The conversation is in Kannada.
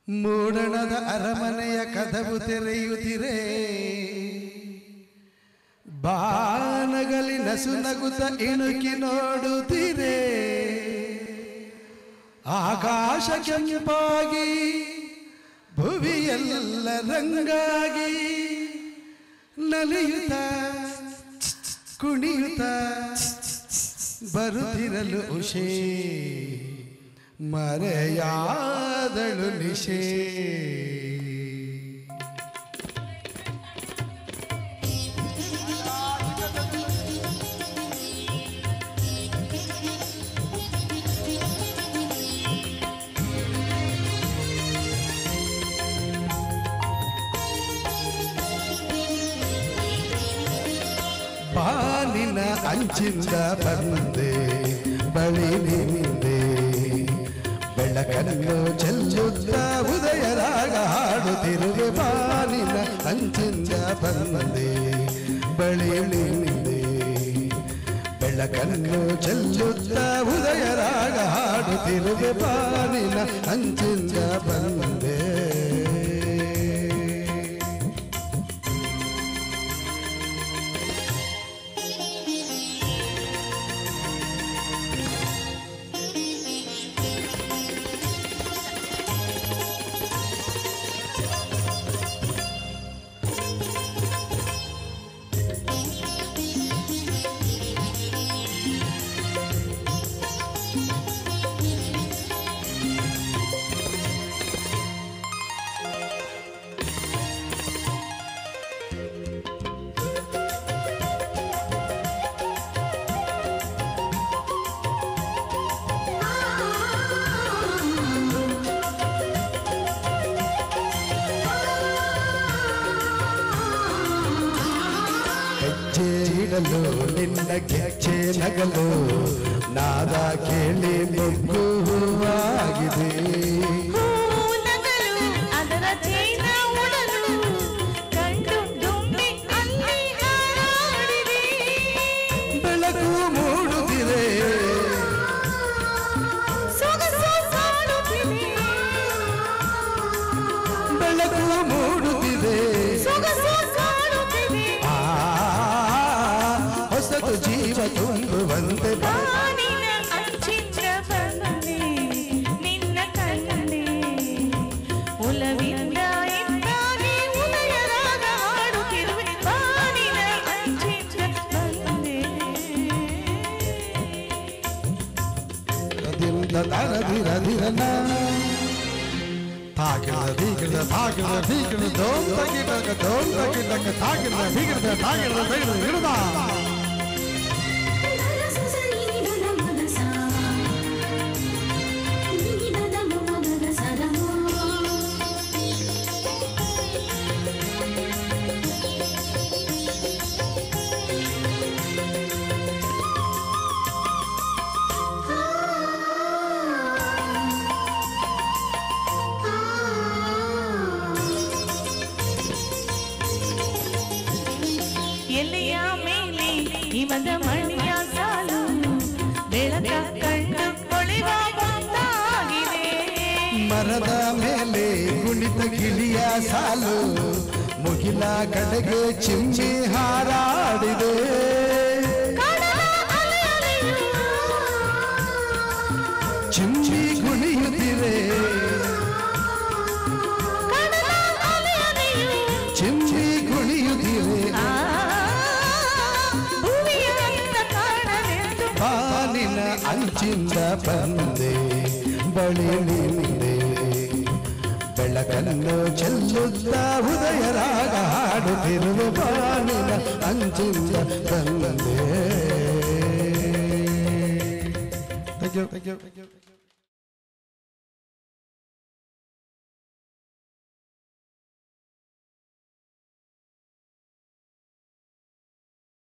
ಮೂಡಣದ ಅರಮನೆಯ ಕದವು ತೆರೆಯುತ್ತಿರೆ ಬಾನಗಲಿ ನಸುನಗುತ್ತ ಇಣುಕಿ ನೋಡುತ್ತಿರೆ ಆಕಾಶ ಕೆಂಪಾಗಿ ಭುವಿಯೆಲ್ಲ ರಂಗಾಗಿ ನಲಿಯುತ್ತ ಕುಣಿಯುತ್ತ ಬರುತ್ತಿರಲು ಉಷೇ ಮರೆಯಾದಳು ನಿಶೇ ಬಾನಿನ ಅಂಚಿಂದ ಬಂದೆ ಬಳಿ ನಿಂದೆ ಬೆಳಕನ್ನು ಚೆಲ್ಲುತ್ತ ಉದಯರಾಗ ಹಾಡುತ್ತಿರುವೆ ಬಾನಿನ ಅಂಚಿಂದ ಬಂದೆ ಬಳಿ ನಿಂದೆ ಬೆಳಕನ್ನು ಚೆಲ್ಲುತ್ತ ಉದಯರಾಗ ಹಾಡುತ್ತಿರುವೆ ಬಾನಿನ ಅಂಚಿಂದ ಬಂದೆ ಇಡಲು ನಿನ್ನ ಗೆಚ್ಚೆ ನಗಲು ನಾದ ಕೇಳಿ ಮೊಗ್ಗು ಹೂವಾಗಿದೆ ಬೆಳಕು ಮೂಡುತ್ತಿದೆ ಬೆಳಕು ಮೂಡುತ್ತಿದೆ ಹೊಸತು ಜೀವ ತುಂಬುವಂತೆ ಬಾನಿನ ಅಂಚಿಂದ ಬಂದೆ ನಿನ್ನ ಕಣ್ಣೆ ಉಲವಿಂದ ಇದ್ದಾಗಿ ಉದಯರಾಗ ಹಾಡುತ್ತಿರುವೆ ಬಾನಿನ ಅಂಚಿಂದ ಬಂದೆ ರದಿಲ್ದ ತರದಿರದಿರನ ತಾಗಿದ ಬೀಗಿದ ತಾಗಿದ ಬೀಗಿದ ದೋಮ್ ತಗಿದಾಗ ದೋಮ್ ತಗಿದಾಗ ತಾಗಿದ ಬೀಗಿದ ತಾಗಿದ ಬೀಗಿದ ಹಿಡಿದ ಎಲೆಯ ಮೇಲೆ ಹಿಮದ ಮಣಿಯ ಸಾಲು ಬೆಳಕ ಕಂಡು ಕೊಳೆವ ಬಂದಾಗಿದೆ ಮರದ ಮೇಲೆ ಕುಳಿತ ಗಿಳಿಯ ಸಾಲು ಮುಗಿಲ ಕಡೆಗೆ ಚಿಮ್ಮಿ ಹಾರಾಡಿದೆ ಚಿಮ್ಮಿ ಕುಣಿಯುತ್ತಿದೆ ಚಿಮ್ಮಿ ಕುಣಿಯುತ್ತಿದೆ ಬಾನಿನ ಅಂಚಿಂದ ಬಂದೆ ಬಳಿ ನಿಂದೆ ಬೆಳಕನ್ನು ಚೆಲ್ಲುತ್ತ ಉದಯರಾಗ ಹಾಡುತ್ತಿರುವೆ ಬಾನಿನ ಅಂಚಿಂದ ಬಂದೆ. Thank you.